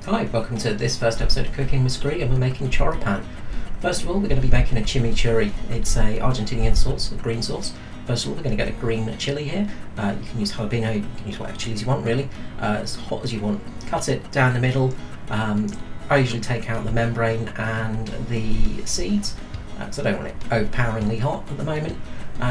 Hi, welcome to this first episode of Cooking with Skree, and we're making choripan. First of all, we're going to be making a chimichurri. It's a Argentinian sauce, a green sauce. First of all, we're going to get a green chili here. You can use jalapeno, you can use whatever chilies you want really, as hot as you want. Cut it down the middle. I usually take out the membrane and the seeds, because I don't want it overpoweringly hot at the moment.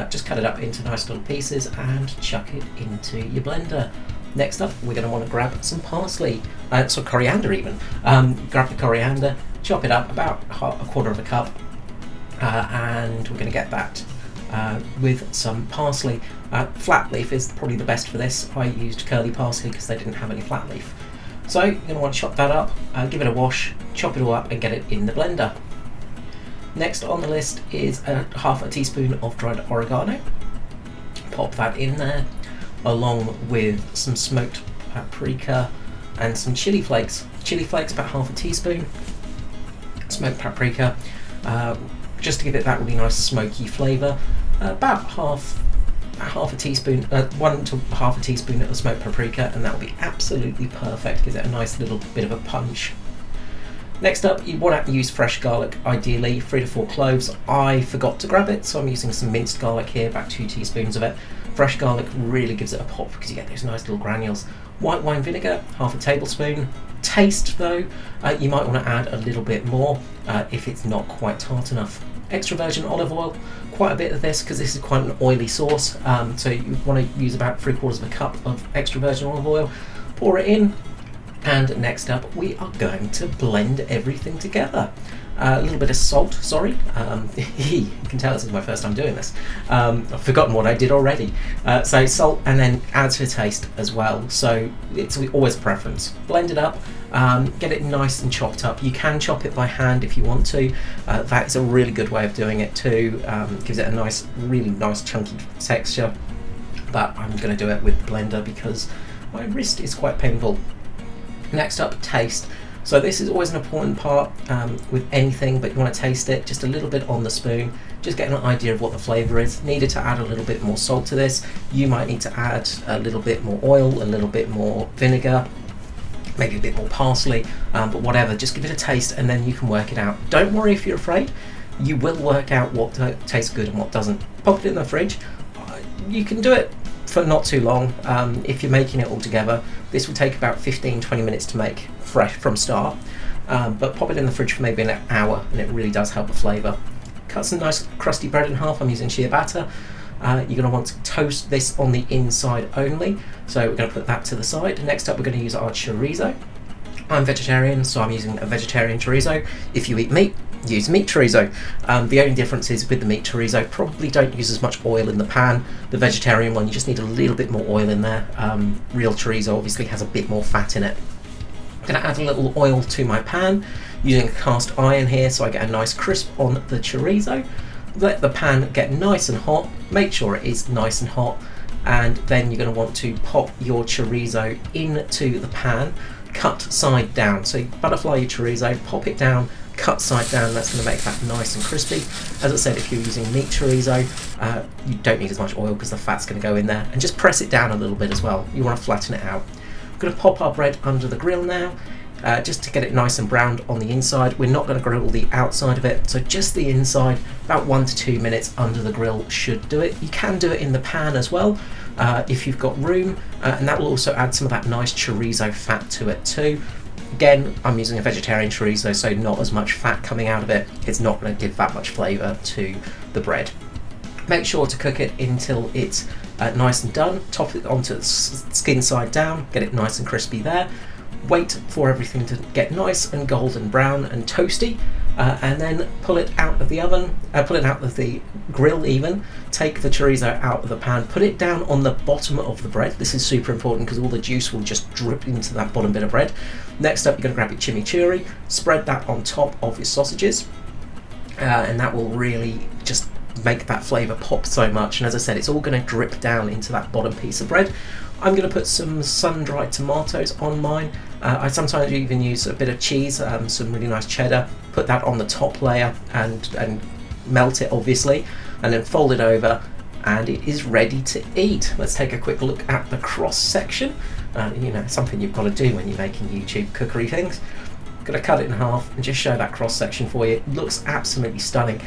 Just cut it up into nice little pieces and chuck it into your blender. Next up, we're going to want to grab some parsley, some coriander even. Grab the coriander, chop it up about a quarter of a cup, and we're going to get that with some parsley. Flat leaf is probably the best for this. I used curly parsley because they didn't have any flat leaf. So you're going to want to chop that up, give it a wash, chop it all up and get it in the blender. Next on the list is half a teaspoon of dried oregano. Pop that in there, along with some smoked paprika and some chili flakes. Chili flakes about half a teaspoon. Smoked paprika, just to give it that really nice smoky flavour. About half a teaspoon, 1 to half a teaspoon of smoked paprika, and that will be absolutely perfect. Gives it a nice little bit of a punch. Next up, you want to use fresh garlic, ideally 3 to 4 cloves. I forgot to grab it, so I'm using some minced garlic here, about 2 teaspoons of it. Fresh garlic really gives it a pop because you get those nice little granules. White wine vinegar, half a tablespoon. Taste though, you might want to add a little bit more if it's not quite tart enough. Extra virgin olive oil, quite a bit of this because this is quite an oily sauce, so you want to use about 3/4 of a cup of extra virgin olive oil. Pour it in. And next up, we are going to blend everything together. A little bit of salt, sorry. You can tell this is my first time doing this. I've forgotten what I did already. So salt, and then add to taste as well. So it's always a preference. Blend it up, get it nice and chopped up. You can chop it by hand if you want to. That is a really good way of doing it too. Gives it a nice, really nice chunky texture. But I'm going to do it with the blender because my wrist is quite painful. Next up, taste. So this is always an important part with anything, but you want to taste it just a little bit on the spoon, just get an idea of what the flavour is. Needed to add a little bit more salt to this. You might need to add a little bit more oil, a little bit more vinegar, maybe a bit more parsley, but whatever, just give it a taste and then you can work it out. Don't worry if you're afraid, you will work out what tastes good and what doesn't. Pop it in the fridge. You can do it for not too long. If you're making it all together, this will take about 15-20 minutes to make fresh from start, but pop it in the fridge for maybe an hour and it really does help the flavour. Cut some nice crusty bread in half. I'm using ciabatta. You're going to want to toast this on the inside only, so we're going to put that to the side. Next up, we're going to use our chorizo. I'm vegetarian, so I'm using a vegetarian chorizo. If you eat meat, use meat chorizo. The only difference is with the meat chorizo, probably don't use as much oil in the pan. The vegetarian one, you just need a little bit more oil in there. Real chorizo obviously has a bit more fat in it. I'm going to add a little oil to my pan, using a cast iron here so I get a nice crisp on the chorizo. Let the pan get nice and hot, make sure it is nice and hot, and then you're going to want to pop your chorizo into the pan, cut side down. So you butterfly your chorizo, pop it down, cut side down. That's going to make that nice and crispy. As I said, if you're using meat chorizo, you don't need as much oil because the fat's going to go in there, and just press it down a little bit as well. You want to flatten it out. We're going to pop our bread under the grill now, just to get it nice and browned on the inside. We're not going to grill the outside of it, so just the inside. About 1 to 2 minutes under the grill should do it. You can do it in the pan as well if you've got room, and that will also add some of that nice chorizo fat to it too. Again, I'm using a vegetarian chorizo, so not as much fat coming out of it. It's not going to give that much flavour to the bread. Make sure to cook it until it's nice and done. Top it onto the skin side down, get it nice and crispy there. Wait for everything to get nice and golden brown and toasty, and then pull it out of the oven, pull it out of the grill even. Take the chorizo out of the pan, put it down on the bottom of the bread. This is super important because all the juice will just drip into that bottom bit of bread. Next up, you're going to grab your chimichurri, spread that on top of your sausages, and that will really just make that flavour pop so much. And as I said, it's all going to drip down into that bottom piece of bread. I'm going to put some sun-dried tomatoes on mine. I sometimes even use a bit of cheese, some really nice cheddar, put that on the top layer and melt it obviously, and then fold it over, and it is ready to eat. Let's take a quick look at the cross section. You know, something you've got to do when you're making YouTube cookery things. I'm going to cut it in half and just show that cross section for you. It looks absolutely stunning.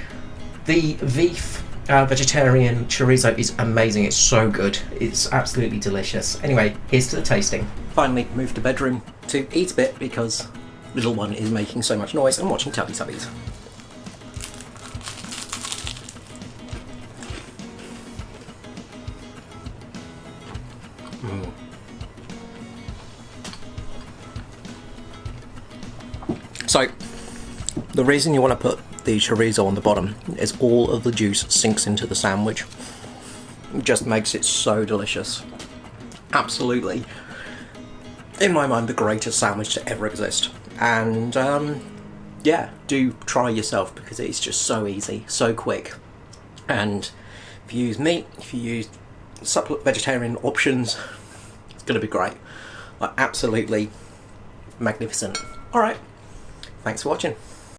The Veef Vegetarian chorizo is amazing. It's so good. It's absolutely delicious. Anyway, here's to the tasting. Finally moved to bedroom to eat a bit because little one is making so much noise and watching Teletubbies. So, the reason you want to put the chorizo on the bottom is all of the juice sinks into the sandwich. It just makes it so delicious. Absolutely, in my mind, the greatest sandwich to ever exist. And yeah, do try yourself because it's just so easy, so quick. And if you use meat, if you use vegetarian options, it's going to be great. Like, absolutely magnificent. Alright, thanks for watching.